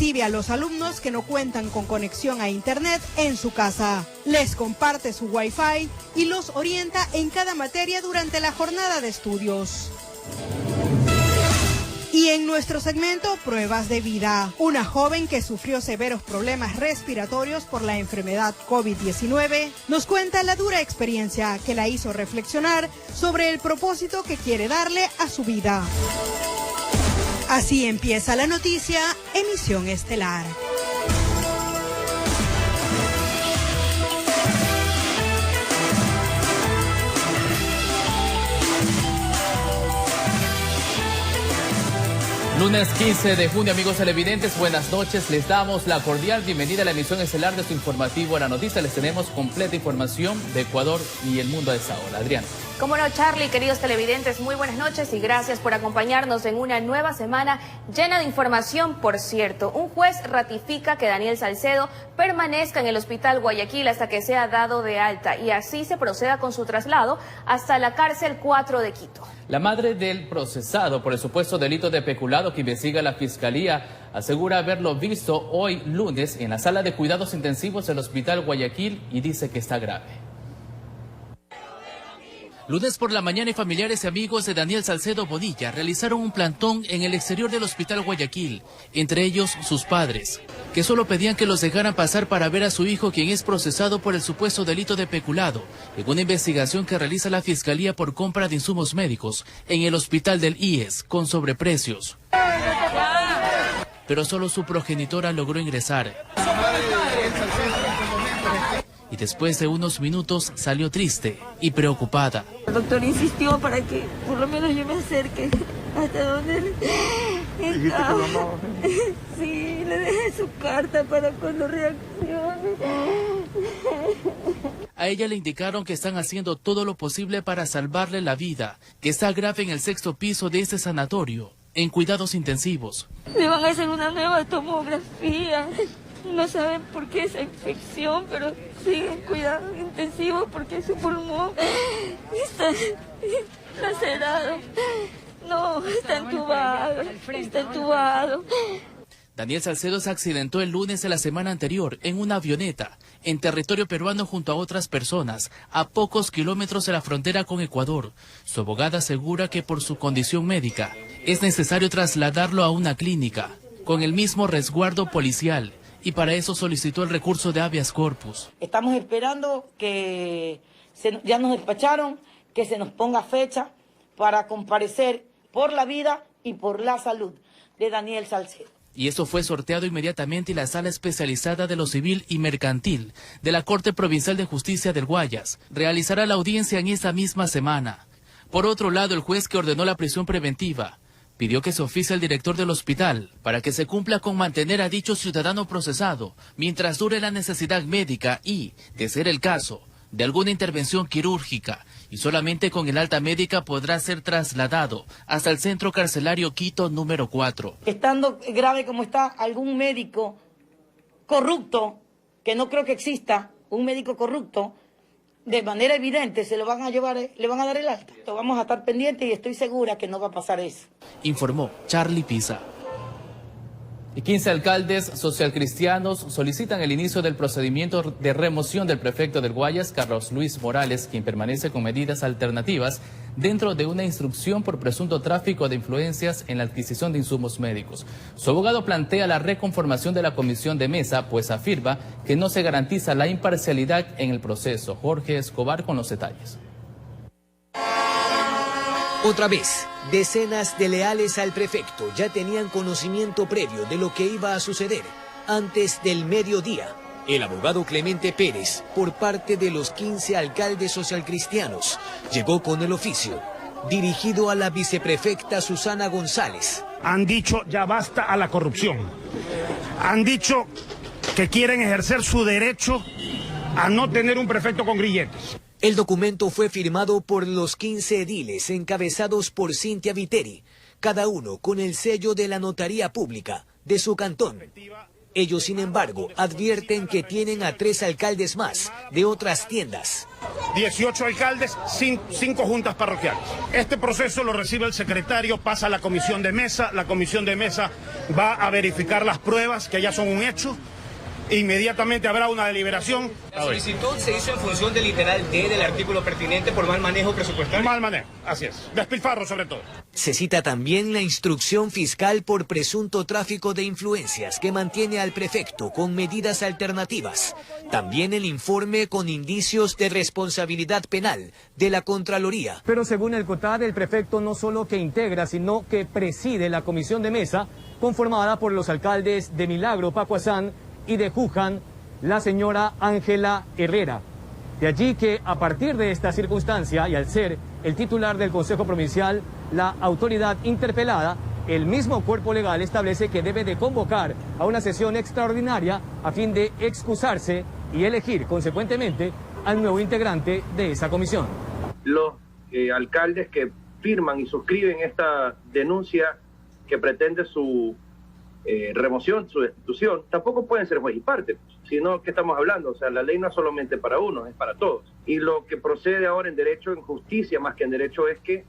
recibe a los alumnos que no cuentan con conexión a internet en su casa, les comparte su Wi-Fi y los orienta en cada materia durante la jornada de estudios. Y en nuestro segmento Pruebas de Vida, una joven que sufrió severos problemas respiratorios por la enfermedad COVID-19 nos cuenta la dura experiencia que la hizo reflexionar sobre el propósito que quiere darle a su vida. Así empieza la noticia, emisión estelar. Lunes 15 de junio, amigos televidentes, buenas noches. Les damos la cordial bienvenida a la emisión estelar de su informativo a la noticia. Les tenemos completa información de Ecuador y el mundo a esa hora. Adrián. Cómo no, Charlie, queridos televidentes, muy buenas noches y gracias por acompañarnos en una nueva semana llena de información. Por cierto, un juez ratifica que Daniel Salcedo permanezca en el Hospital Guayaquil hasta que sea dado de alta y así se proceda con su traslado hasta la cárcel 4 de Quito. La madre del procesado por el supuesto delito de peculado que investiga la Fiscalía asegura haberlo visto hoy lunes en la sala de cuidados intensivos del Hospital Guayaquil y dice que está grave. Lunes por la mañana, y familiares y amigos de Daniel Salcedo Bonilla realizaron un plantón en el exterior del Hospital Guayaquil, entre ellos sus padres, que solo pedían que los dejaran pasar para ver a su hijo, quien es procesado por el supuesto delito de peculado, en una investigación que realiza la Fiscalía por compra de insumos médicos en el hospital del IES con sobreprecios. Pero solo su progenitora logró ingresar. Y después de unos minutos salió triste y preocupada. El doctor insistió para que por lo menos yo me acerque hasta donde él estaba. Sí, le dejé su carta para cuando reaccione. A ella le indicaron que están haciendo todo lo posible para salvarle la vida, que está grave en el 6º piso de este sanatorio, en cuidados intensivos. Le van a hacer una nueva tomografía. No saben por qué esa infección, pero siguen cuidado intensivo porque su pulmón está lacerado. No, está entubado. Daniel Salcedo se accidentó el lunes de la semana anterior en una avioneta en territorio peruano junto a otras personas a pocos kilómetros de la frontera con Ecuador. Su abogada asegura que por su condición médica es necesario trasladarlo a una clínica con el mismo resguardo policial. Y para eso solicitó el recurso de habeas corpus. Estamos esperando que ya nos despacharon, que se nos ponga fecha para comparecer por la vida y por la salud de Daniel Salcedo. Y eso fue sorteado inmediatamente y la Sala Especializada de lo Civil y Mercantil de la Corte Provincial de Justicia del Guayas realizará la audiencia en esta misma semana. Por otro lado, el juez que ordenó la prisión preventiva pidió que se oficie al director del hospital para que se cumpla con mantener a dicho ciudadano procesado mientras dure la necesidad médica y, de ser el caso, de alguna intervención quirúrgica, y solamente con el alta médica podrá ser trasladado hasta el centro carcelario Quito número 4. Estando grave como está, algún médico corrupto, que no creo que exista, un médico corrupto, de manera evidente se lo van a llevar, le van a dar el alta. Vamos a estar pendientes y estoy segura que no va a pasar eso. Informó Charlie Pisa. Y 15 alcaldes socialcristianos solicitan el inicio del procedimiento de remoción del prefecto del Guayas, Carlos Luis Morales, quien permanece con medidas alternativas dentro de una instrucción por presunto tráfico de influencias en la adquisición de insumos médicos. Su abogado plantea la reconformación de la comisión de mesa, pues afirma que no se garantiza la imparcialidad en el proceso. Jorge Escobar con los detalles. Otra vez, decenas de leales al prefecto ya tenían conocimiento previo de lo que iba a suceder antes del mediodía. El abogado Clemente Pérez, por parte de los 15 alcaldes socialcristianos, llegó con el oficio dirigido a la viceprefecta Susana González. Han dicho ya basta a la corrupción. Han dicho que quieren ejercer su derecho a no tener un prefecto con grilletes. El documento fue firmado por los 15 ediles encabezados por Cintia Viteri, cada uno con el sello de la notaría pública de su cantón. Ellos, sin embargo, advierten que tienen a 3 alcaldes más de otras tiendas. 18 alcaldes, 5 juntas parroquiales. Este proceso lo recibe el secretario, pasa a la comisión de mesa. La comisión de mesa va a verificar las pruebas, que ya son un hecho. Inmediatamente habrá una deliberación. La solicitud se hizo en función del literal D del artículo pertinente por mal manejo presupuestario. Mal manejo, así es. Despilfarro sobre todo. Se cita también la instrucción fiscal por presunto tráfico de influencias que mantiene al prefecto con medidas alternativas. También el informe con indicios de responsabilidad penal de la Contraloría. Pero según el COTAD, el prefecto no solo que integra, sino que preside la comisión de mesa conformada por los alcaldes de Milagro, Pacuazán, y de Juján, la señora Ángela Herrera. De allí que a partir de esta circunstancia y al ser el titular del Consejo Provincial, la autoridad interpelada, el mismo cuerpo legal establece que debe de convocar a una sesión extraordinaria a fin de excusarse y elegir consecuentemente al nuevo integrante de esa comisión. Los alcaldes que firman y suscriben esta denuncia que pretende su remoción, su destitución, tampoco pueden ser juez y parte, sino que estamos hablando, o sea, la ley no es solamente para uno, es para todos. Y lo que procede ahora en derecho, en justicia más que en derecho, es que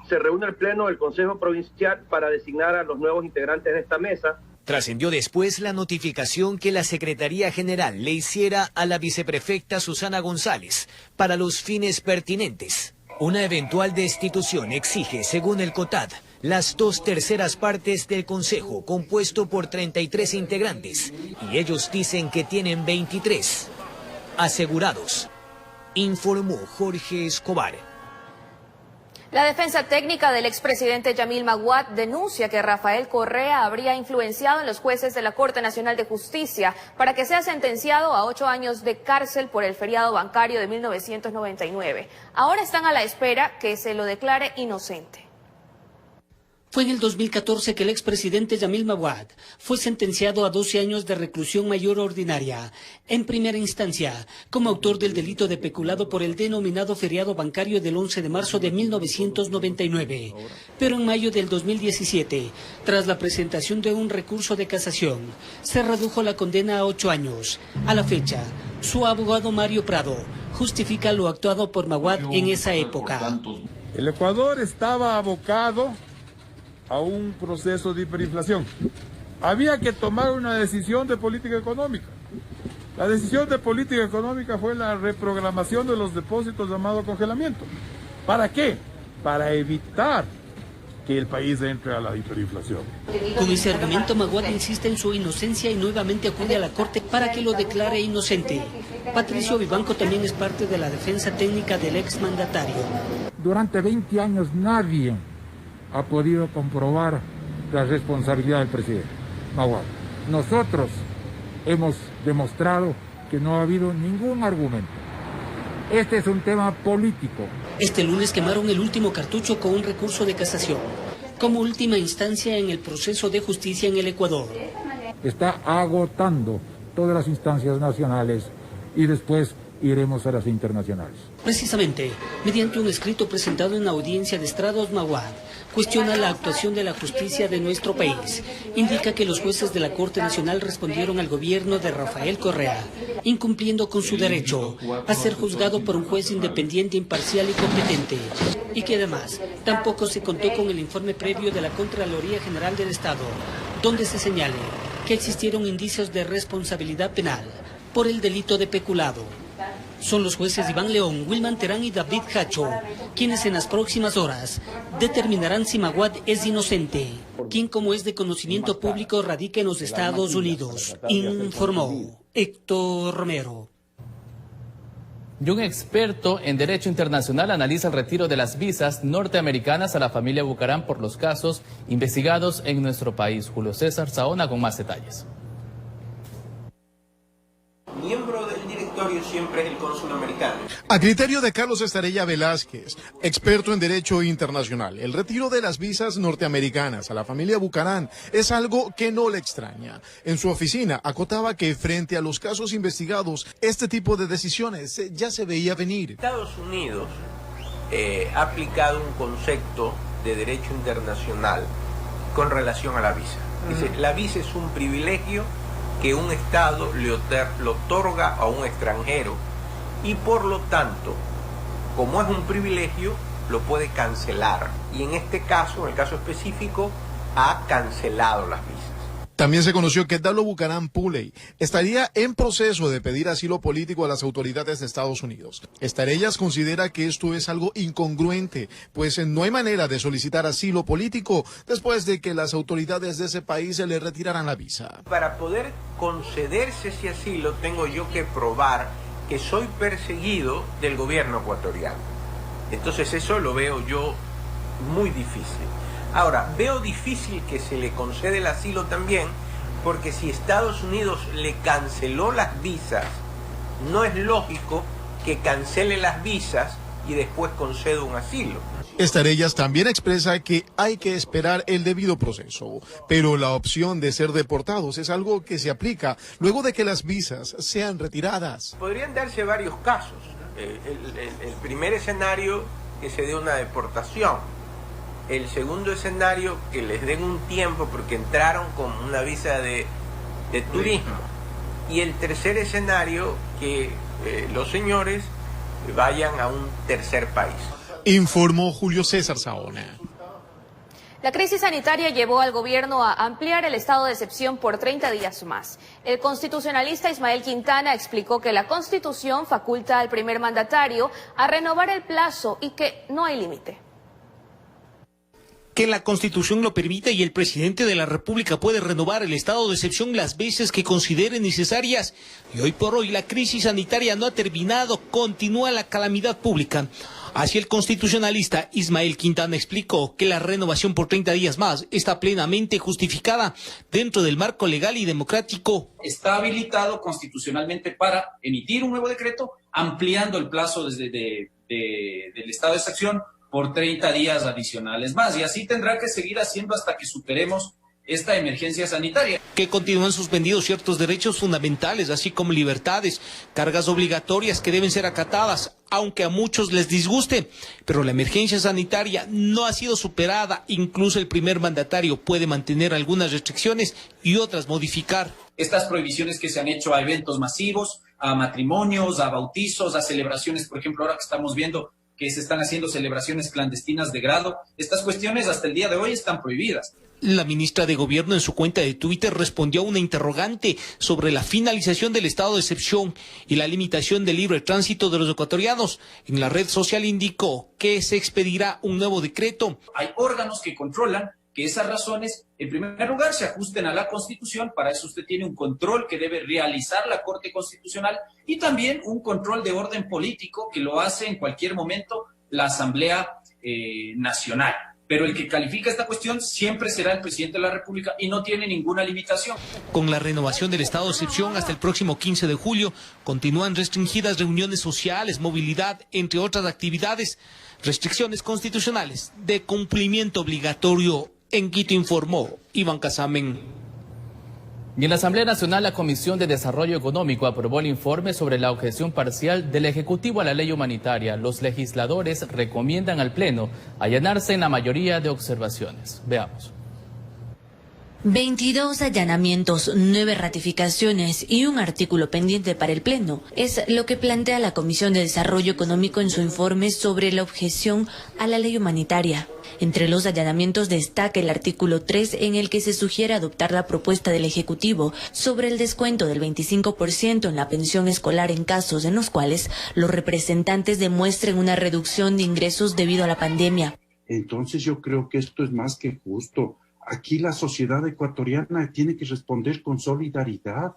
se reúne el pleno del Consejo Provincial para designar a los nuevos integrantes de esta mesa. Trascendió después la notificación que la Secretaría General le hiciera a la viceprefecta Susana González para los fines pertinentes. Una eventual destitución exige, según el COTAD, las 2/3 partes del Consejo, compuesto por 33 integrantes, y ellos dicen que tienen 23 asegurados, informó Jorge Escobar. La defensa técnica del expresidente Yamil Maguad denuncia que Rafael Correa habría influenciado en los jueces de la Corte Nacional de Justicia para que sea sentenciado a 8 años de cárcel por el feriado bancario de 1999. Ahora están a la espera que se lo declare inocente. Fue en el 2014 que el expresidente Yamil Maguad fue sentenciado a 12 años de reclusión mayor ordinaria, en primera instancia, como autor del delito de peculado por el denominado feriado bancario del 11 de marzo de 1999. Pero en mayo del 2017, tras la presentación de un recurso de casación, se redujo la condena a 8 años. A la fecha, su abogado Mario Prado justifica lo actuado por Maguad en esa época. El Ecuador estaba abocado a un proceso de hiperinflación. Había que tomar una decisión de política económica. La decisión de política económica fue la reprogramación de los depósitos llamado congelamiento. ¿Para qué? Para evitar que el país entre a la hiperinflación. Con ese argumento, Maguad insiste en su inocencia y nuevamente acude a la Corte para que lo declare inocente. Patricio Vivanco también es parte de la defensa técnica del exmandatario. Durante 20 años nadie ha podido comprobar la responsabilidad del presidente Maguad. Nosotros hemos demostrado que no ha habido ningún argumento. Este es un tema político. Este lunes quemaron el último cartucho con un recurso de casación, como última instancia en el proceso de justicia en el Ecuador. Está agotando todas las instancias nacionales y después iremos a las internacionales. Precisamente, mediante un escrito presentado en la audiencia de estrados, Maguad cuestiona la actuación de la justicia de nuestro país. Indica que los jueces de la Corte Nacional respondieron al gobierno de Rafael Correa, incumpliendo con su derecho a ser juzgado por un juez independiente, imparcial y competente, y que además tampoco se contó con el informe previo de la Contraloría General del Estado, donde se señale que existieron indicios de responsabilidad penal por el delito de peculado. Son los jueces Iván León, Wilman Terán y David Hacho quienes en las próximas horas determinarán si Maguad es inocente, quien, como es de conocimiento público, radica en los Estados Unidos, informó Héctor Romero. Y un experto en Derecho Internacional analiza el retiro de las visas norteamericanas a la familia Bucaram por los casos investigados en nuestro país. Julio César Saona con más detalles. Miembro del directorio siempre es el cónsul americano. A criterio de Carlos Estarella Velázquez, experto en Derecho Internacional, el retiro de las visas norteamericanas a la familia Bucaram es algo que no le extraña. En su oficina acotaba que frente a los casos investigados, este tipo de decisiones ya se veía venir. Estados Unidos ha aplicado un concepto de derecho internacional con relación a la visa. Dice, la visa es un privilegio que un Estado le otorga a un extranjero y por lo tanto, como es un privilegio, lo puede cancelar. Y en este caso, en el caso específico, ha cancelado las visas. También se conoció que Dalo Bucaram Puley estaría en proceso de pedir asilo político a las autoridades de Estados Unidos. Estarellas considera que esto es algo incongruente, pues no hay manera de solicitar asilo político después de que las autoridades de ese país se le retiraran la visa. Para poder concederse ese asilo, tengo yo que probar que soy perseguido del gobierno ecuatoriano. Entonces eso lo veo yo muy difícil. Ahora, veo difícil que se le conceda el asilo también, porque si Estados Unidos le canceló las visas, no es lógico que cancele las visas y después conceda un asilo. Estarellas también expresa que hay que esperar el debido proceso, pero la opción de ser deportados es algo que se aplica luego de que las visas sean retiradas. Podrían darse varios casos. El primer escenario, que se dé una deportación. El segundo escenario, que les den un tiempo porque entraron con una visa de turismo. Y el tercer escenario, que los señores vayan a un tercer país. Informó Julio César Saona. La crisis sanitaria llevó al gobierno a ampliar el estado de excepción por 30 días más. El constitucionalista Ismael Quintana explicó que la Constitución faculta al primer mandatario a renovar el plazo y que no hay límite. Que la Constitución lo permite y el presidente de la República puede renovar el estado de excepción las veces que considere necesarias. Y hoy por hoy la crisis sanitaria no ha terminado, continúa la calamidad pública. Así el constitucionalista Ismael Quintana explicó que la renovación por 30 días más está plenamente justificada dentro del marco legal y democrático. Está habilitado constitucionalmente para emitir un nuevo decreto ampliando el plazo del estado de excepción por 30 días adicionales más, y así tendrá que seguir haciendo hasta que superemos esta emergencia sanitaria. Que continúan suspendidos ciertos derechos fundamentales, así como libertades, cargas obligatorias que deben ser acatadas, aunque a muchos les disguste, pero la emergencia sanitaria no ha sido superada, incluso el primer mandatario puede mantener algunas restricciones y otras modificar. Estas prohibiciones que se han hecho a eventos masivos, a matrimonios, a bautizos, a celebraciones, por ejemplo, ahora que estamos viendo que se están haciendo celebraciones clandestinas de grado, estas cuestiones hasta el día de hoy están prohibidas. La ministra de Gobierno en su cuenta de Twitter respondió a una interrogante sobre la finalización del estado de excepción y la limitación del libre tránsito de los ecuatorianos. En la red social indicó que se expedirá un nuevo decreto. Hay órganos que controlan que esas razones, en primer lugar, se ajusten a la Constitución. Para eso usted tiene un control que debe realizar la Corte Constitucional y también un control de orden político que lo hace en cualquier momento la Asamblea Nacional. Pero el que califica esta cuestión siempre será el presidente de la República y no tiene ninguna limitación. Con la renovación del estado de excepción hasta el próximo 15 de julio, continúan restringidas reuniones sociales, movilidad, entre otras actividades, restricciones constitucionales de cumplimiento obligatorio. En Quito informó Iván Casamen. Y en la Asamblea Nacional, la Comisión de Desarrollo Económico aprobó el informe sobre la objeción parcial del Ejecutivo a la ley humanitaria. Los legisladores recomiendan al Pleno allanarse en la mayoría de observaciones. Veamos. 22 allanamientos, 9 ratificaciones y un artículo pendiente para el Pleno es lo que plantea la Comisión de Desarrollo Económico en su informe sobre la objeción a la ley humanitaria. Entre los allanamientos destaca el artículo 3 en el que se sugiere adoptar la propuesta del Ejecutivo sobre el descuento del 25% en la pensión escolar en casos en los cuales los representantes demuestren una reducción de ingresos debido a la pandemia. Entonces yo creo que esto es más que justo. Aquí la sociedad ecuatoriana tiene que responder con solidaridad.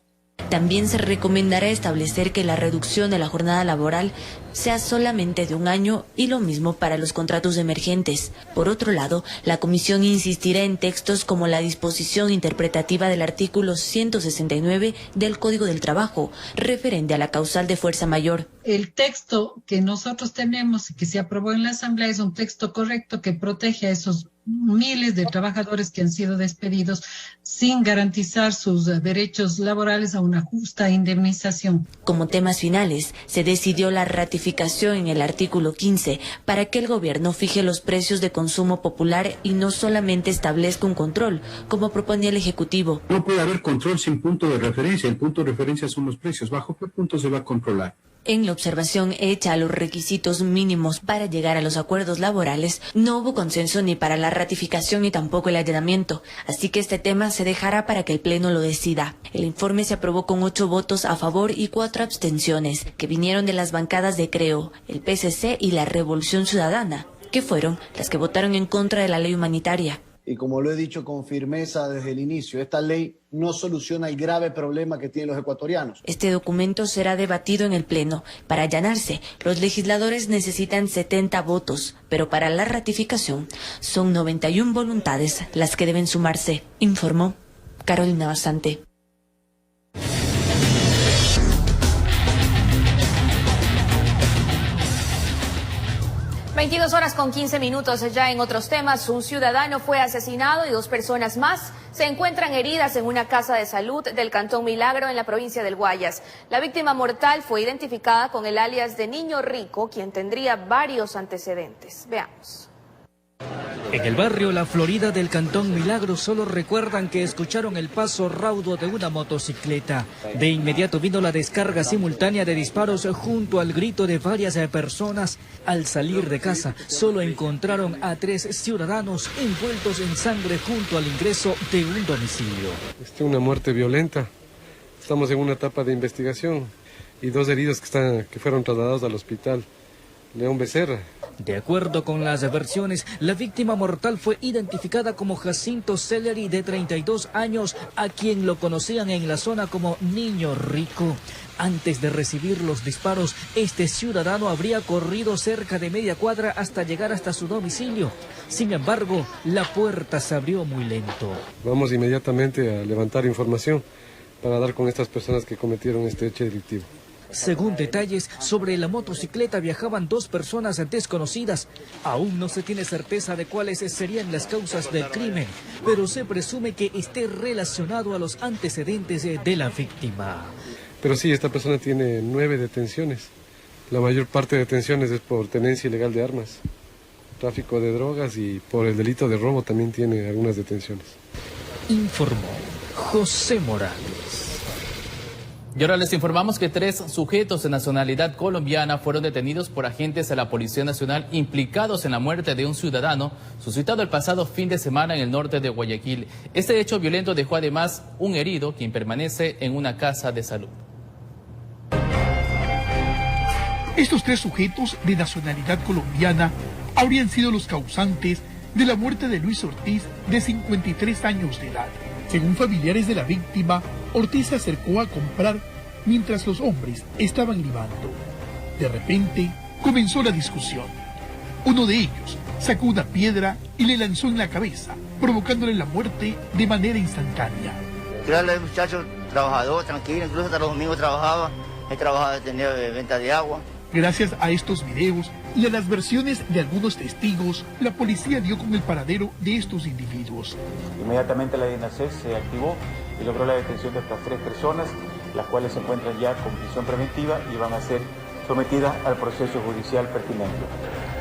También se recomendará establecer que la reducción de la jornada laboral sea solamente de 1 año y lo mismo para los contratos emergentes. Por otro lado, la comisión insistirá en textos como la disposición interpretativa del artículo 169 del Código del Trabajo, referente a la causal de fuerza mayor. El texto que nosotros tenemos y que se aprobó en la Asamblea es un texto correcto que protege a esos miles de trabajadores que han sido despedidos sin garantizar sus derechos laborales a una justa indemnización. Como temas finales, se decidió la ratificación en el artículo 15 para que el gobierno fije los precios de consumo popular y no solamente establezca un control, como proponía el Ejecutivo. No puede haber control sin punto de referencia. El punto de referencia son los precios. ¿Bajo qué punto se va a controlar? En la observación hecha a los requisitos mínimos para llegar a los acuerdos laborales, no hubo consenso ni para la ratificación ni tampoco el allanamiento, así que este tema se dejará para que el Pleno lo decida. El informe se aprobó con 8 votos a favor y 4 abstenciones, que vinieron de las bancadas de Creo, el PSC y la Revolución Ciudadana, que fueron las que votaron en contra de la ley humanitaria. Y como lo he dicho con firmeza desde el inicio, esta ley no soluciona el grave problema que tienen los ecuatorianos. Este documento será debatido en el Pleno. Para allanarse, los legisladores necesitan 70 votos, pero para la ratificación son 91 voluntades las que deben sumarse, informó Carolina Basante. (22:15) ya en otros temas. Un ciudadano fue asesinado y 2 personas más se encuentran heridas en una casa de salud del Cantón Milagro en la provincia del Guayas. La víctima mortal fue identificada con el alias de Niño Rico, quien tendría varios antecedentes. Veamos. En el barrio La Florida del Cantón Milagro solo recuerdan que escucharon el paso raudo de una motocicleta. De inmediato vino la descarga simultánea de disparos junto al grito de varias personas. Al salir de casa solo encontraron a 3 ciudadanos envueltos en sangre junto al ingreso de un domicilio. Una muerte violenta. Estamos en una etapa de investigación y 2 heridos que fueron trasladados al hospital León Becerra. De acuerdo con las versiones, la víctima mortal fue identificada como Jacinto Celeri, de 32 años, a quien lo conocían en la zona como Niño Rico. Antes de recibir los disparos, este ciudadano habría corrido cerca de media cuadra hasta llegar hasta su domicilio. Sin embargo, la puerta se abrió muy lento. Vamos inmediatamente a levantar información para dar con estas personas que cometieron este hecho delictivo. Según detalles, sobre la motocicleta viajaban 2 personas desconocidas. Aún no se tiene certeza de cuáles serían las causas del crimen, pero se presume que esté relacionado a los antecedentes de la víctima. Pero sí, esta persona tiene 9 detenciones. La mayor parte de detenciones es por tenencia ilegal de armas, tráfico de drogas, y por el delito de robo también tiene algunas detenciones. Informó José Morales. Y ahora les informamos que 3 sujetos de nacionalidad colombiana fueron detenidos por agentes de la Policía Nacional implicados en la muerte de un ciudadano suscitado el pasado fin de semana en el norte de Guayaquil. Este hecho violento dejó además un herido, quien permanece en una casa de salud. Estos 3 sujetos de nacionalidad colombiana habrían sido los causantes de la muerte de Luis Ortiz, de 53 años de edad. Según familiares de la víctima, Ortiz se acercó a comprar mientras los hombres estaban libando. De repente, comenzó la discusión. Uno de ellos sacó una piedra y le lanzó en la cabeza, provocándole la muerte de manera instantánea. Yo era el muchacho trabajador, tranquilo, incluso hasta los domingos trabajaba. He trabajado, tenía venta de agua. Gracias a estos videos y a las versiones de algunos testigos, la policía dio con el paradero de estos individuos. Inmediatamente la DNACES se activó y logró la detención de estas 3 personas, las cuales se encuentran ya con prisión preventiva y van a ser sometidas al proceso judicial pertinente.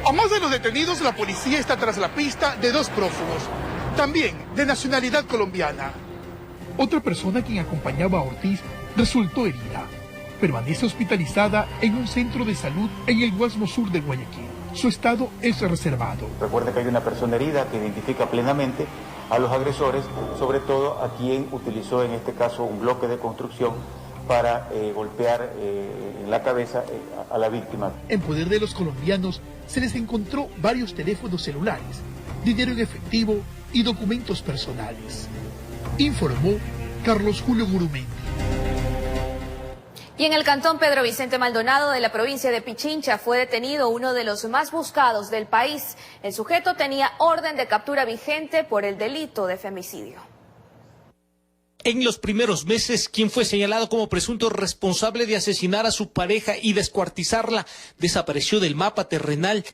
A más de los detenidos, la policía está tras la pista de 2 prófugos, también de nacionalidad colombiana. Otra persona quien acompañaba a Ortiz resultó herida. Permanece hospitalizada en un centro de salud en el Guasmo Sur de Guayaquil. Su estado es reservado. Recuerde que hay una persona herida que identifica plenamente a los agresores, sobre todo a quien utilizó en este caso un bloque de construcción para golpear en la cabeza a la víctima. En poder de los colombianos se les encontró varios teléfonos celulares, dinero en efectivo y documentos personales. Informó Carlos Julio Gurumendi. Y en el cantón Pedro Vicente Maldonado de la provincia de Pichincha fue detenido uno de los más buscados del país. El sujeto tenía orden de captura vigente por el delito de femicidio. En los primeros meses, quien fue señalado como presunto responsable de asesinar a su pareja y descuartizarla, desapareció del mapa terrenal.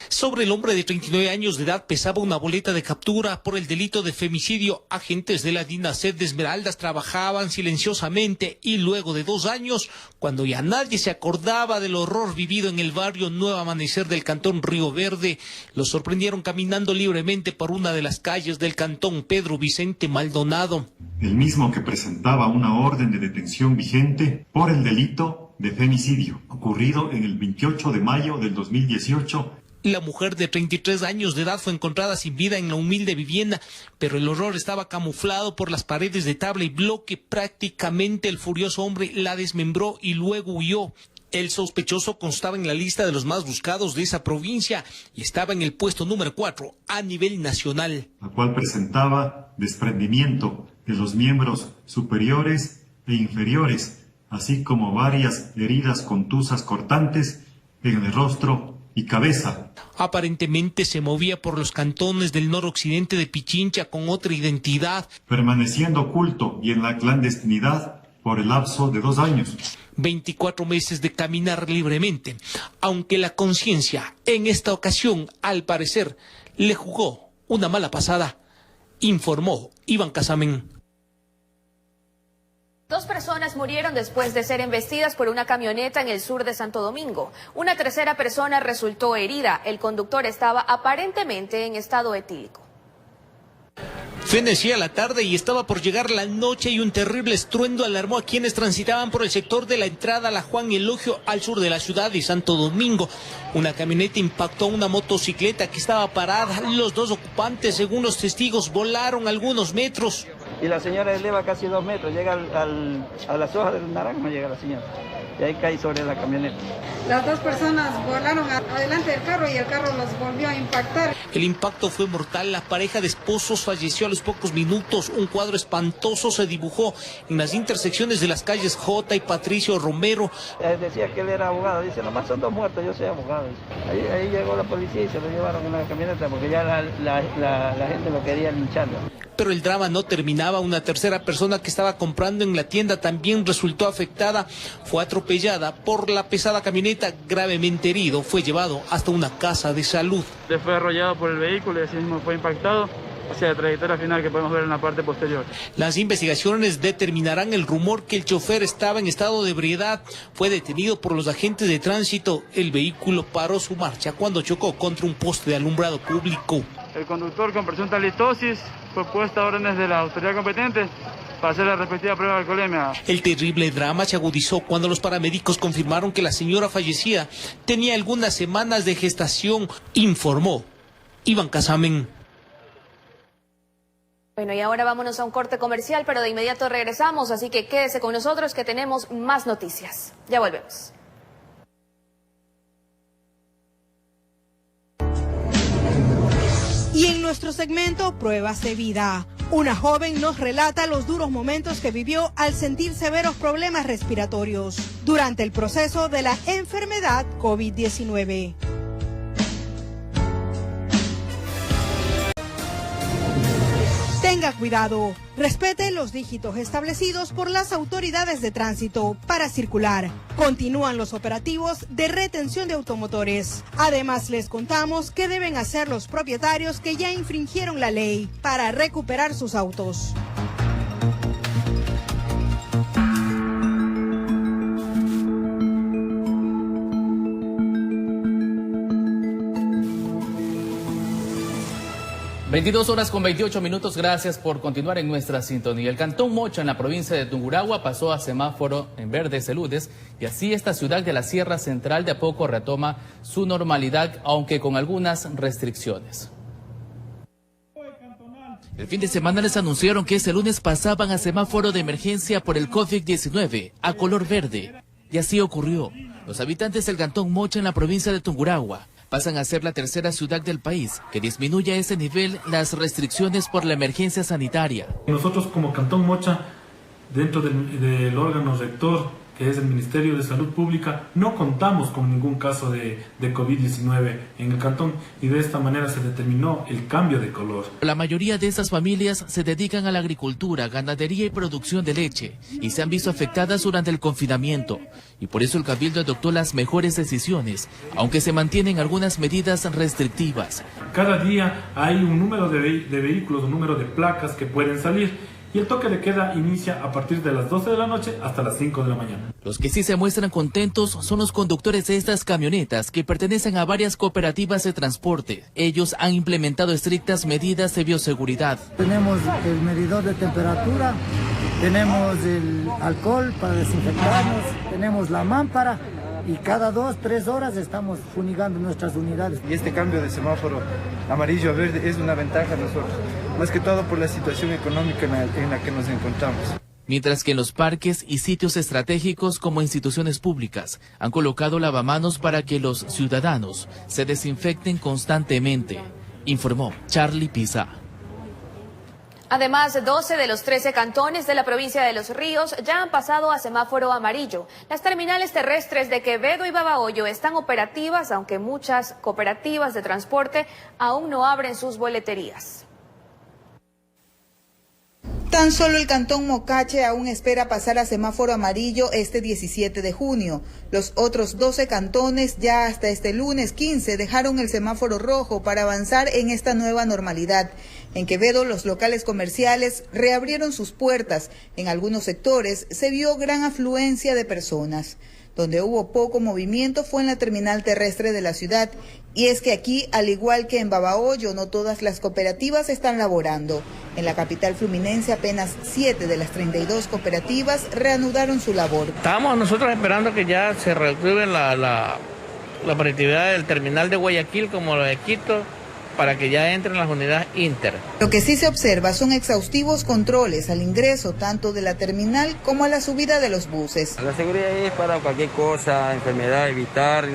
Sobre el hombre de 39 años de edad pesaba una boleta de captura por el delito de femicidio. Agentes de la DINASED de Esmeraldas trabajaban silenciosamente y luego de 2 años, cuando ya nadie se acordaba del horror vivido en el barrio Nuevo Amanecer del cantón Río Verde, lo sorprendieron caminando libremente por una de las calles del cantón Pedro Vicente Maldonado. El mismo que presentaba una orden de detención vigente por el delito de femicidio, ocurrido en el 28 de mayo del 2018. La mujer de 33 años de edad fue encontrada sin vida en la humilde vivienda, pero el horror estaba camuflado por las paredes de tabla y bloque. Prácticamente el furioso hombre la desmembró y luego huyó. El sospechoso constaba en la lista de los más buscados de esa provincia y estaba en el puesto número 4 a nivel nacional. La cual presentaba desprendimiento de los miembros superiores e inferiores, así como varias heridas contusas cortantes en el rostro y cabeza. Aparentemente se movía por los cantones del noroccidente de Pichincha con otra identidad, permaneciendo oculto y en la clandestinidad por el lapso de 2 años. 24 meses de caminar libremente, aunque la conciencia en esta ocasión, al parecer, le jugó una mala pasada, informó Iván Casamen. 2 personas murieron después de ser embestidas por una camioneta en el sur de Santo Domingo. Una tercera persona resultó herida. El conductor estaba aparentemente en estado etílico. Fenecía la tarde y estaba por llegar la noche y un terrible estruendo alarmó a quienes transitaban por el sector de la entrada a la Juan Elogio al sur de la ciudad de Santo Domingo. Una camioneta impactó a una motocicleta que estaba parada. Los 2 ocupantes, según los testigos, volaron algunos metros. Y la señora eleva casi 2 metros, llega a las hojas del naranjo, llega la señora. Y ahí cae sobre la camioneta. Las 2 personas volaron adelante del carro y el carro los volvió a impactar. El impacto fue mortal. La pareja de esposos falleció a los pocos minutos. Un cuadro espantoso se dibujó en las intersecciones de las calles J y Patricio Romero. Decía que él era abogado. Dice, nomás son 2 muertos, yo soy abogado. Ahí llegó la policía y se lo llevaron en la camioneta porque ya la gente lo quería linchar. Pero el drama no terminaba. Una tercera persona que estaba comprando en la tienda también resultó afectada. Fue atropellada por la pesada camioneta. Gravemente herido, fue llevado hasta una casa de salud. Fue arrollado por el vehículo y así mismo fue impactado hacia la trayectoria final que podemos ver en la parte posterior. Las investigaciones determinarán el rumor que el chofer estaba en estado de ebriedad. Fue detenido por los agentes de tránsito. El vehículo paró su marcha cuando chocó contra un poste de alumbrado público. El conductor con presunta halitosis fue puesta a órdenes de la autoridad competente para hacer la respectiva prueba de alcoholemia. El terrible drama se agudizó cuando los paramédicos confirmaron que la señora fallecida tenía algunas semanas de gestación, informó Iván Casamen. Bueno, y ahora vámonos a un corte comercial, pero de inmediato regresamos, así que quédese con nosotros que tenemos más noticias. Ya volvemos. Y en nuestro segmento Pruebas de Vida, una joven nos relata los duros momentos que vivió al sentir severos problemas respiratorios durante el proceso de la enfermedad COVID-19. Tenga cuidado, respete los dígitos establecidos por las autoridades de tránsito para circular. Continúan los operativos de retención de automotores. Además, les contamos qué deben hacer los propietarios que ya infringieron la ley para recuperar sus autos. (22:28). Gracias por continuar en nuestra sintonía. El cantón Mocha en la provincia de Tungurahua pasó a semáforo en verde este lunes y así esta ciudad de la Sierra Central de a poco retoma su normalidad, aunque con algunas restricciones. El fin de semana les anunciaron que este lunes pasaban a semáforo de emergencia por el COVID-19 a color verde y así ocurrió. Los habitantes del cantón Mocha en la provincia de Tungurahua pasan a ser la tercera ciudad del país que disminuye a ese nivel las restricciones por la emergencia sanitaria. Nosotros como Cantón Mocha, dentro del órgano rector que es el Ministerio de Salud Pública, no contamos con ningún caso de COVID-19 en el cantón y de esta manera se determinó el cambio de color. La mayoría de estas familias se dedican a la agricultura, ganadería y producción de leche y se han visto afectadas durante el confinamiento y por eso el Cabildo adoptó las mejores decisiones, aunque se mantienen algunas medidas restrictivas. Cada día hay un número de vehículos, un número de placas que pueden salir. Y el toque de queda inicia a partir de las 12 de la noche hasta las 5 de la mañana. Los que sí se muestran contentos son los conductores de estas camionetas que pertenecen a varias cooperativas de transporte. Ellos han implementado estrictas medidas de bioseguridad. Tenemos el medidor de temperatura, tenemos el alcohol para desinfectarnos, tenemos la mámpara y cada 2-3 horas estamos fumigando nuestras unidades. Y este cambio de semáforo amarillo a verde es una ventaja a nosotros, más que todo por la situación económica en la que nos encontramos. Mientras que en los parques y sitios estratégicos como instituciones públicas han colocado lavamanos para que los ciudadanos se desinfecten constantemente, informó Charlie Pisa. Además, 12 de los 13 cantones de la provincia de Los Ríos ya han pasado a semáforo amarillo. Las terminales terrestres de Quevedo y Babahoyo están operativas, aunque muchas cooperativas de transporte aún no abren sus boleterías. Tan solo el cantón Mocache aún espera pasar a semáforo amarillo este 17 de junio. Los otros 12 cantones ya hasta este lunes 15 dejaron el semáforo rojo para avanzar en esta nueva normalidad. En Quevedo, los locales comerciales reabrieron sus puertas. En algunos sectores se vio gran afluencia de personas. Donde hubo poco movimiento fue en la terminal terrestre de la ciudad. Y es que aquí, al igual que en Babahoyo, no todas las cooperativas están laborando. En la capital fluminense, apenas 7 de las 32 cooperativas reanudaron su labor. Estábamos nosotros esperando que ya se reactive la operatividad del terminal de Guayaquil como la de Quito, para que ya entren las unidades inter. Lo que sí se observa son exhaustivos controles al ingreso tanto de la terminal como a la subida de los buses. La seguridad es para cualquier cosa, enfermedad, evitar,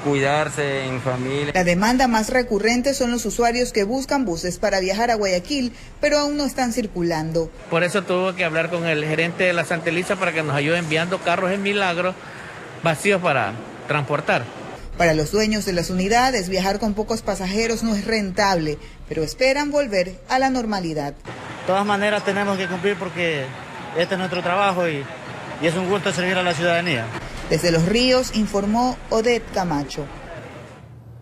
cuidarse en familia. La demanda más recurrente son los usuarios que buscan buses para viajar a Guayaquil, pero aún no están circulando. Por eso tuve que hablar con el gerente de la Santa Elisa para que nos ayude enviando carros en Milagro vacíos para transportar. Para los dueños de las unidades, viajar con pocos pasajeros no es rentable, pero esperan volver a la normalidad. De todas maneras tenemos que cumplir porque este es nuestro trabajo y es un gusto servir a la ciudadanía. Desde Los Ríos informó Odette Camacho.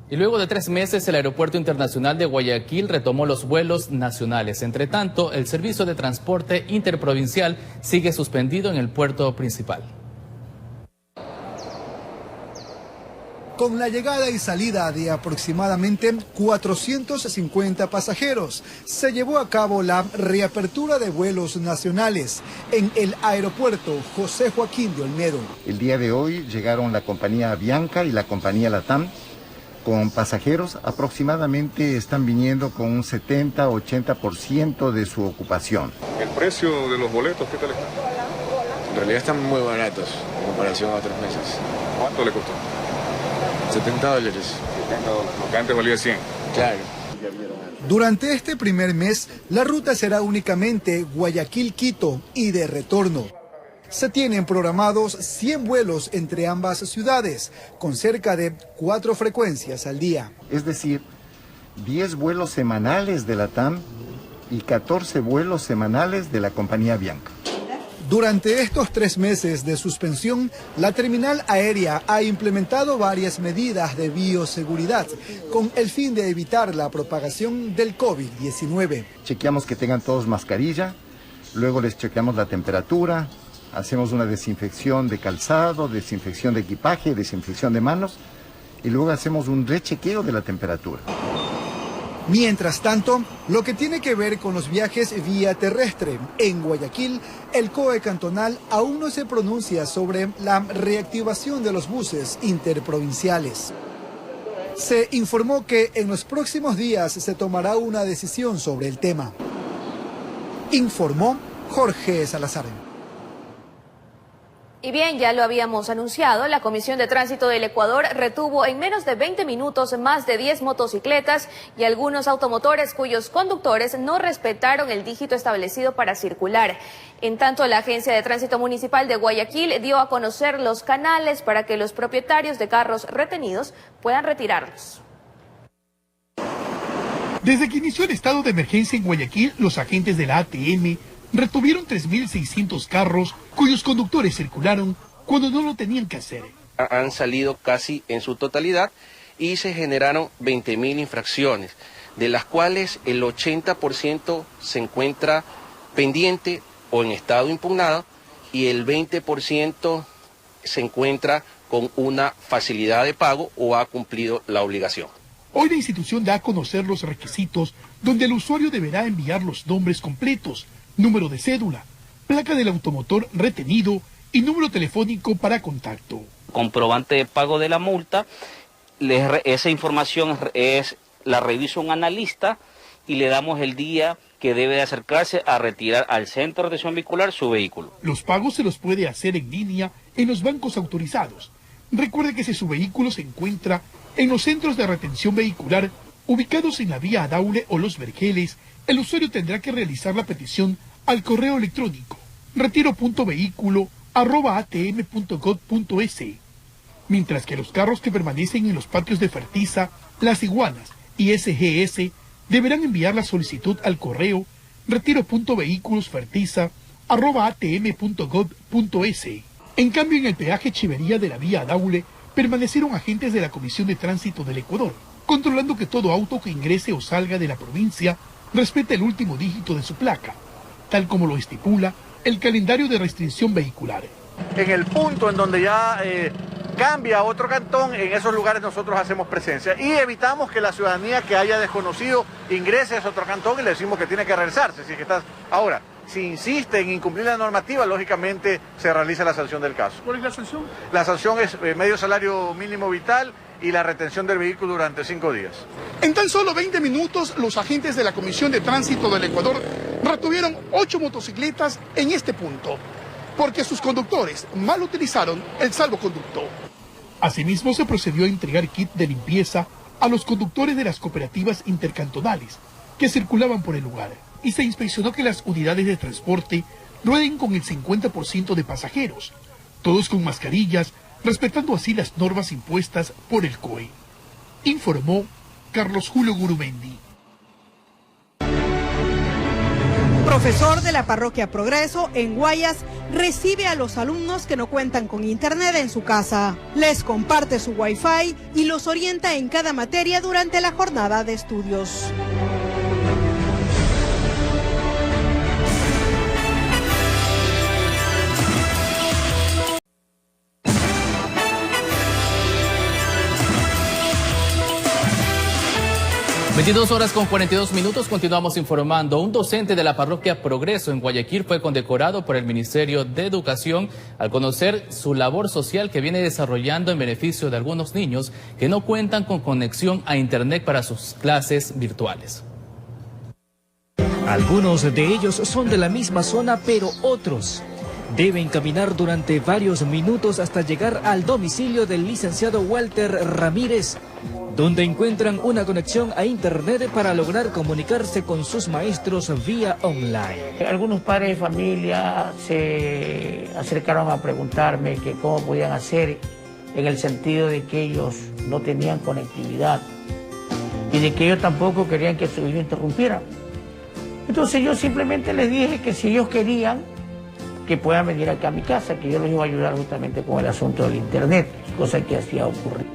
Y luego de 3 meses, el Aeropuerto Internacional de Guayaquil retomó los vuelos nacionales. Entre tanto, el servicio de transporte interprovincial sigue suspendido en el puerto principal. Con la llegada y salida de aproximadamente 450 pasajeros, se llevó a cabo la reapertura de vuelos nacionales en el aeropuerto José Joaquín de Olmedo. El día de hoy llegaron la compañía Avianca y la compañía Latam con pasajeros. Aproximadamente están viniendo con un 70-80% de su ocupación. ¿El precio de los boletos qué tal está? En realidad están muy baratos en comparación a otros meses. ¿Cuánto le costó? $70. $70, lo que antes valía 100. Claro. Durante este primer mes, la ruta será únicamente Guayaquil-Quito y de retorno. Se tienen programados 100 vuelos entre ambas ciudades, con cerca de 4 frecuencias al día. Es decir, 10 vuelos semanales de la TAM y 14 vuelos semanales de la compañía Avianca. Durante estos 3 meses de suspensión, la terminal aérea ha implementado varias medidas de bioseguridad con el fin de evitar la propagación del COVID-19. Chequeamos que tengan todos mascarilla, luego les chequeamos la temperatura, hacemos una desinfección de calzado, desinfección de equipaje, desinfección de manos y luego hacemos un rechequeo de la temperatura. Mientras tanto, lo que tiene que ver con los viajes vía terrestre, en Guayaquil, el COE cantonal aún no se pronuncia sobre la reactivación de los buses interprovinciales. Se informó que en los próximos días se tomará una decisión sobre el tema. Informó Jorge Salazar. Y bien, ya lo habíamos anunciado, la Comisión de Tránsito del Ecuador retuvo en menos de 20 minutos más de 10 motocicletas y algunos automotores cuyos conductores no respetaron el dígito establecido para circular. En tanto, la Agencia de Tránsito Municipal de Guayaquil dio a conocer los canales para que los propietarios de carros retenidos puedan retirarlos. Desde que inició el estado de emergencia en Guayaquil, los agentes de la ATM retuvieron 3.600 carros cuyos conductores circularon cuando no lo tenían que hacer. Han salido casi en su totalidad y se generaron 20.000 infracciones, de las cuales el 80% se encuentra pendiente o en estado impugnado y el 20% se encuentra con una facilidad de pago o ha cumplido la obligación. Hoy la institución da a conocer los requisitos donde el usuario deberá enviar los nombres completos, número de cédula, placa del automotor retenido y número telefónico para contacto. Comprobante de pago de la multa, esa información la revisa un analista y le damos el día que debe de acercarse a retirar al centro de retención vehicular su vehículo. Los pagos se los puede hacer en línea en los bancos autorizados. Recuerde que si su vehículo se encuentra en los centros de retención vehicular ubicados en la vía Daule o Los Vergeles, el usuario tendrá que realizar la petición al correo electrónico retiro.vehiculo@atm.gov.es, mientras que los carros que permanecen en los patios de Fertiza, Las Iguanas y SGS deberán enviar la solicitud al correo retiro.vehiculosfertiza@atm.gov.es. En cambio, en el peaje Chivería de la vía Daule permanecieron agentes de la Comisión de Tránsito del Ecuador, controlando que todo auto que ingrese o salga de la provincia respete el último dígito de su placa, tal como lo estipula el calendario de restricción vehicular. En el punto en donde ya cambia a otro cantón, en esos lugares nosotros hacemos presencia y evitamos que la ciudadanía que haya desconocido ingrese a ese otro cantón y le decimos que tiene que regresarse. Si es que estás... Ahora, si insiste en incumplir la normativa, lógicamente se realiza la sanción del caso. ¿Cuál es la sanción? La sanción es medio salario mínimo vital y la retención del vehículo durante 5 días. En tan solo 20 minutos, los agentes de la Comisión de Tránsito del Ecuador retuvieron 8 motocicletas en este punto, porque sus conductores mal utilizaron el salvoconducto. Asimismo, se procedió a entregar kit de limpieza a los conductores de las cooperativas intercantonales que circulaban por el lugar, y se inspeccionó que las unidades de transporte rueden con el 50% de pasajeros, todos con mascarillas, respetando así las normas impuestas por el COE. Informó Carlos Julio Gurumendi. Profesor de la parroquia Progreso en Guayas recibe a los alumnos que no cuentan con internet en su casa. Les comparte su Wi-Fi y los orienta en cada materia durante la jornada de estudios. (22:42). Continuamos informando. Un docente de la parroquia Progreso en Guayaquil fue condecorado por el Ministerio de Educación al conocer su labor social que viene desarrollando en beneficio de algunos niños que no cuentan con conexión a internet para sus clases virtuales. Algunos de ellos son de la misma zona, pero otros deben caminar durante varios minutos hasta llegar al domicilio del licenciado Walter Ramírez, donde encuentran una conexión a internet para lograr comunicarse con sus maestros vía online. Algunos padres de familia se acercaron a preguntarme que cómo podían hacer, en el sentido de que ellos no tenían conectividad y de que ellos tampoco querían que su hijo interrumpiera. Entonces yo simplemente les dije que si ellos querían, que puedan venir acá a mi casa, que yo los iba a ayudar justamente con el asunto del internet, cosa que hacía ocurrir.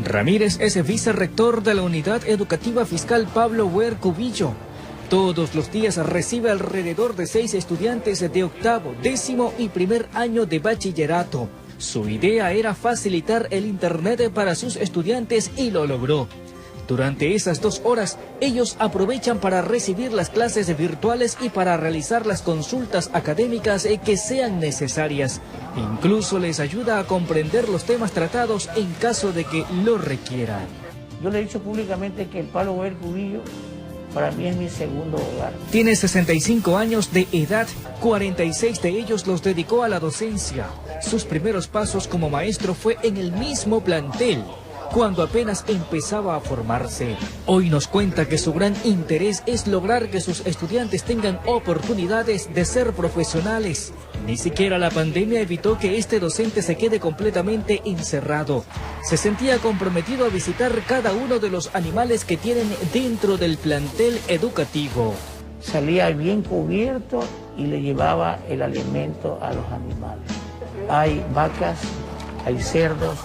Ramírez es vicerrector de la Unidad Educativa Fiscal Pablo Huer Cubillo. Todos los días recibe alrededor de 6 estudiantes de octavo, 10º y primer año de bachillerato. Su idea era facilitar el internet para sus estudiantes y lo logró. Durante esas 2 horas, ellos aprovechan para recibir las clases virtuales y para realizar las consultas académicas que sean necesarias. Incluso les ayuda a comprender los temas tratados en caso de que lo requieran. Yo le he dicho públicamente que el Pablo Huer Cubillo Para mí es mi segundo hogar. Tiene 65 años de edad, 46 de ellos los dedicó a la docencia. Sus primeros pasos como maestro fue en el mismo plantel, cuando apenas empezaba a formarse. Hoy nos cuenta que su gran interés es lograr que sus estudiantes tengan oportunidades de ser profesionales. Ni siquiera la pandemia evitó que este docente se quede completamente encerrado. Se sentía comprometido a visitar cada uno de los animales que tienen dentro del plantel educativo. Salía bien cubierto y le llevaba el alimento a los animales. Hay vacas, hay cerdos,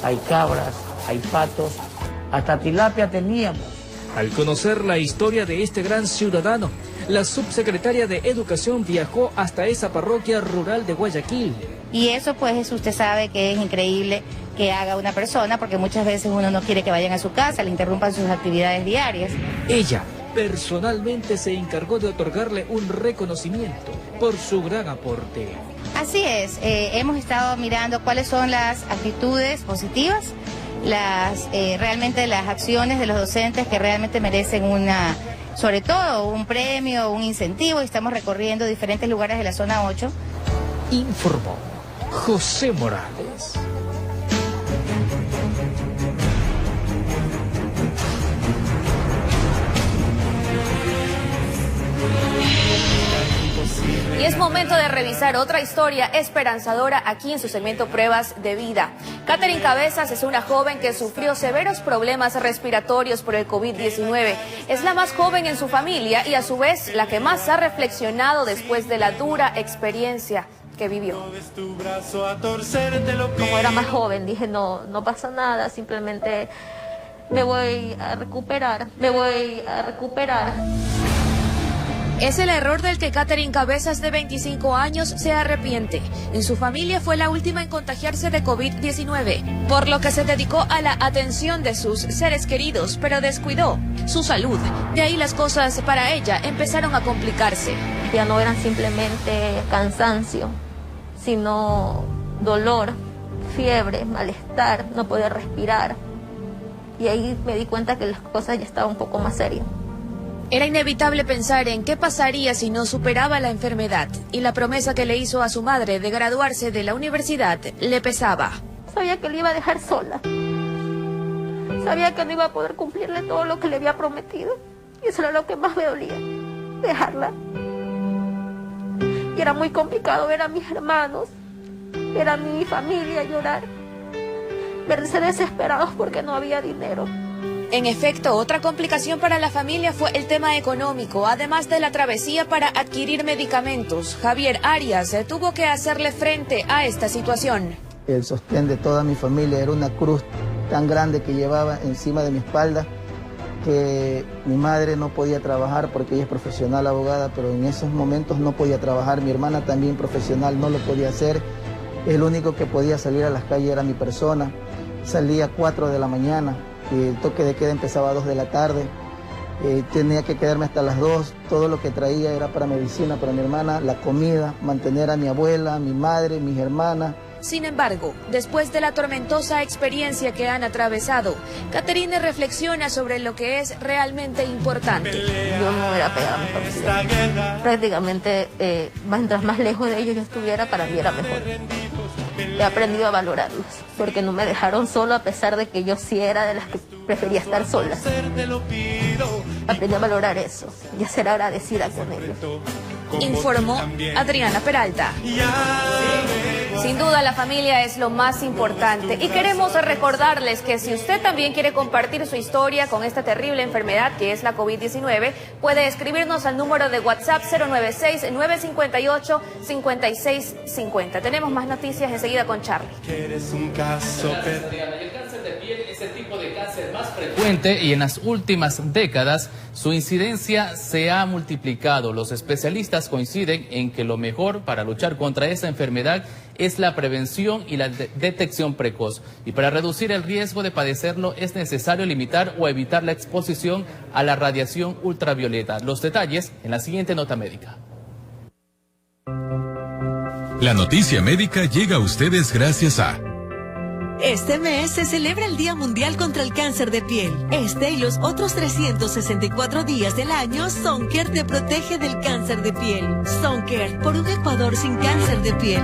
hay cabras, hay patos, hasta tilapia teníamos. Al conocer la historia de este gran ciudadano, la subsecretaria de Educación viajó hasta esa parroquia rural de Guayaquil. Y eso pues usted sabe que es increíble que haga una persona, porque muchas veces uno no quiere que vayan a su casa, le interrumpan sus actividades diarias. Ella personalmente se encargó de otorgarle un reconocimiento por su gran aporte. Así es, hemos estado mirando cuáles son las actitudes positivas, realmente las acciones de los docentes que realmente merecen sobre todo un premio, un incentivo. Estamos recorriendo diferentes lugares de la zona 8. Informó José Morales. Y es momento de revisar otra historia esperanzadora aquí en su segmento Pruebas de Vida. Catherine Cabezas es una joven que sufrió severos problemas respiratorios por el COVID-19. Es la más joven en su familia y a su vez la que más ha reflexionado después de la dura experiencia que vivió. Como era más joven, dije no pasa nada, simplemente me voy a recuperar. Es el error del que Catherine Cabezas, de 25 años, se arrepiente. En su familia fue la última en contagiarse de COVID-19, por lo que se dedicó a la atención de sus seres queridos, pero descuidó su salud. De ahí las cosas para ella empezaron a complicarse. Ya no eran simplemente cansancio, sino dolor, fiebre, malestar, no podía respirar. Y ahí me di cuenta que las cosas ya estaban un poco más serias. Era inevitable pensar en qué pasaría si no superaba la enfermedad, y la promesa que le hizo a su madre de graduarse de la universidad le pesaba. Sabía que le iba a dejar sola. Sabía que no iba a poder cumplirle todo lo que le había prometido. Y eso era lo que más me dolía, dejarla. Y era muy complicado ver a mis hermanos, ver a mi familia llorar, verse desesperados porque no había dinero. En efecto, otra complicación para la familia fue el tema económico, además de la travesía para adquirir medicamentos. Javier Arias tuvo que hacerle frente a esta situación. El sostén de toda mi familia era una cruz tan grande que llevaba encima de mi espalda, que mi madre no podía trabajar porque ella es profesional abogada, pero en esos momentos no podía trabajar. Mi hermana también profesional no lo podía hacer. El único que podía salir a las calles era mi persona. Salía a 4 de la mañana. El toque de queda empezaba a 2 de la tarde, tenía que quedarme hasta las 2, todo lo que traía era para medicina, para mi hermana, la comida, mantener a mi abuela, a mi madre, mis hermanas. Sin embargo, después de la tormentosa experiencia que han atravesado, Catherine reflexiona sobre lo que es realmente importante. Yo no me hubiera pegado a mi familia. Prácticamente, mientras más lejos de ellos yo estuviera, para mí era mejor. He aprendido a valorarlos, porque no me dejaron solo a pesar de que yo sí era de las que prefería estar sola. Aprendí a valorar eso y a ser agradecida con ellos. Informó Adriana Peralta. Sin duda la familia es lo más importante y queremos recordarles que si usted también quiere compartir su historia con esta terrible enfermedad que es la COVID-19, puede escribirnos al número de WhatsApp 096-958-5650. Tenemos más noticias enseguida con Charlie. Eres un caso el cáncer de piel es el tipo de cáncer más frecuente y en las últimas décadas su incidencia se ha multiplicado. Los especialistas coinciden en que lo mejor para luchar contra esta enfermedad es la prevención y la detección precoz. Y para reducir el riesgo de padecerlo es necesario limitar o evitar la exposición a la radiación ultravioleta. Los detalles en la siguiente nota médica. La noticia médica llega a ustedes gracias a Este mes se celebra el Día Mundial contra el Cáncer de Piel. Este y los otros 364 días del año, Soncare te protege del cáncer de piel. Soncare, por un Ecuador sin cáncer de piel.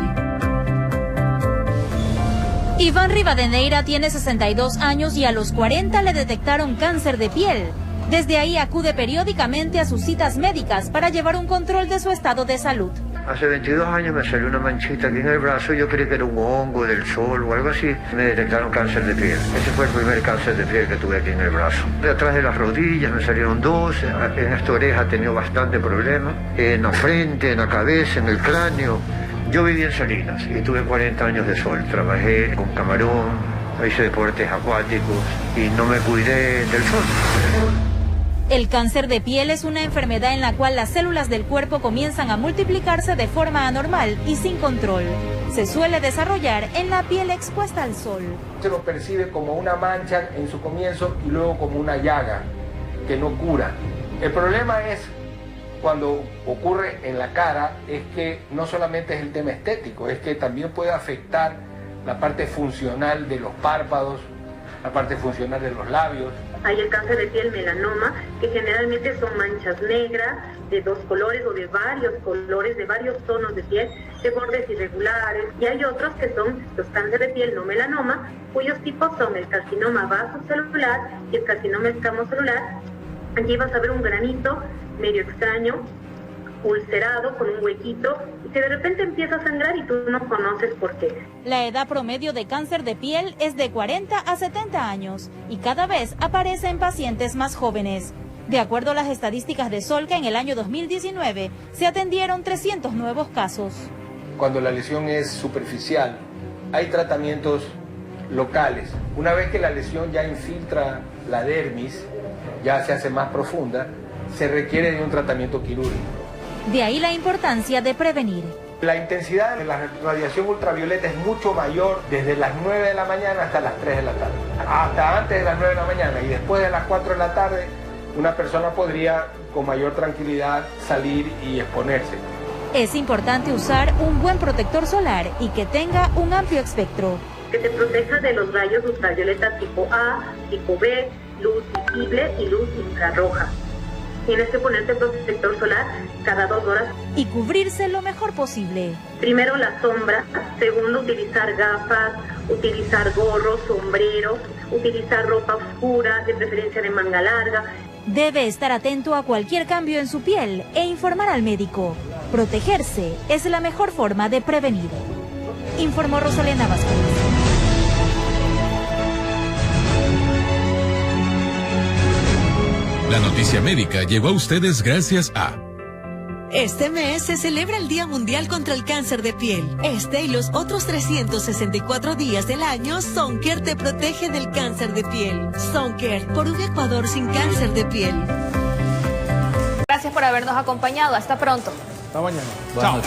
Iván Rivadeneira tiene 62 años y a los 40 le detectaron cáncer de piel. Desde ahí acude periódicamente a sus citas médicas para llevar un control de su estado de salud. Hace 22 años me salió una manchita aquí en el brazo, yo creí que era un hongo del sol o algo así. Me detectaron cáncer de piel. Ese fue el primer cáncer de piel que tuve aquí en el brazo. De atrás de las rodillas me salieron 2, en esta oreja he tenido bastante problema, en la frente, en la cabeza, en el cráneo. Yo viví en Salinas y tuve 40 años de sol. Trabajé con camarón, hice deportes acuáticos y no me cuidé del sol. El cáncer de piel es una enfermedad en la cual las células del cuerpo comienzan a multiplicarse de forma anormal y sin control. Se suele desarrollar en la piel expuesta al sol. Se lo percibe como una mancha en su comienzo y luego como una llaga que no cura. El problema es cuando ocurre en la cara, es que no solamente es el tema estético, es que también puede afectar la parte funcional de los párpados, la parte funcional de los labios. Hay el cáncer de piel melanoma, que generalmente son manchas negras de 2 colores o de varios colores, de varios tonos de piel, de bordes irregulares. Y hay otros que son los cáncer de piel no melanoma, cuyos tipos son el carcinoma vasocelular y el carcinoma escamocelular. Aquí vas a ver un granito medio extraño, ulcerado, con un huequito, y que de repente empieza a sangrar y tú no conoces por qué. La edad promedio de cáncer de piel es de 40 a 70 años y cada vez aparece en pacientes más jóvenes. De acuerdo a las estadísticas de Solca, en el año 2019 se atendieron 300 nuevos casos. Cuando la lesión es superficial, hay tratamientos locales. Una vez que la lesión ya infiltra la dermis, ya se hace más profunda, se requiere de un tratamiento quirúrgico. De ahí la importancia de prevenir. La intensidad de la radiación ultravioleta es mucho mayor desde las 9 de la mañana hasta las 3 de la tarde. Hasta antes de las 9 de la mañana y después de las 4 de la tarde, una persona podría con mayor tranquilidad salir y exponerse. Es importante usar un buen protector solar y que tenga un amplio espectro. Que te proteja de los rayos ultravioleta tipo A, tipo B, luz visible y luz infrarroja. Tienes que ponerte protector solar cada 2 horas. Y cubrirse lo mejor posible. Primero la sombra, segundo utilizar gafas, utilizar gorros, sombreros, utilizar ropa oscura, de preferencia de manga larga. Debe estar atento a cualquier cambio en su piel e informar al médico. Protegerse es la mejor forma de prevenir. Informó Rosalena Vázquez. La noticia médica llegó a ustedes gracias a... Este mes se celebra el Día Mundial contra el Cáncer de Piel. Este y los otros 364 días del año, Soncare te protege del cáncer de piel. Soncare, por un Ecuador sin cáncer de piel. Gracias por habernos acompañado. Hasta pronto. Hasta mañana. Chao.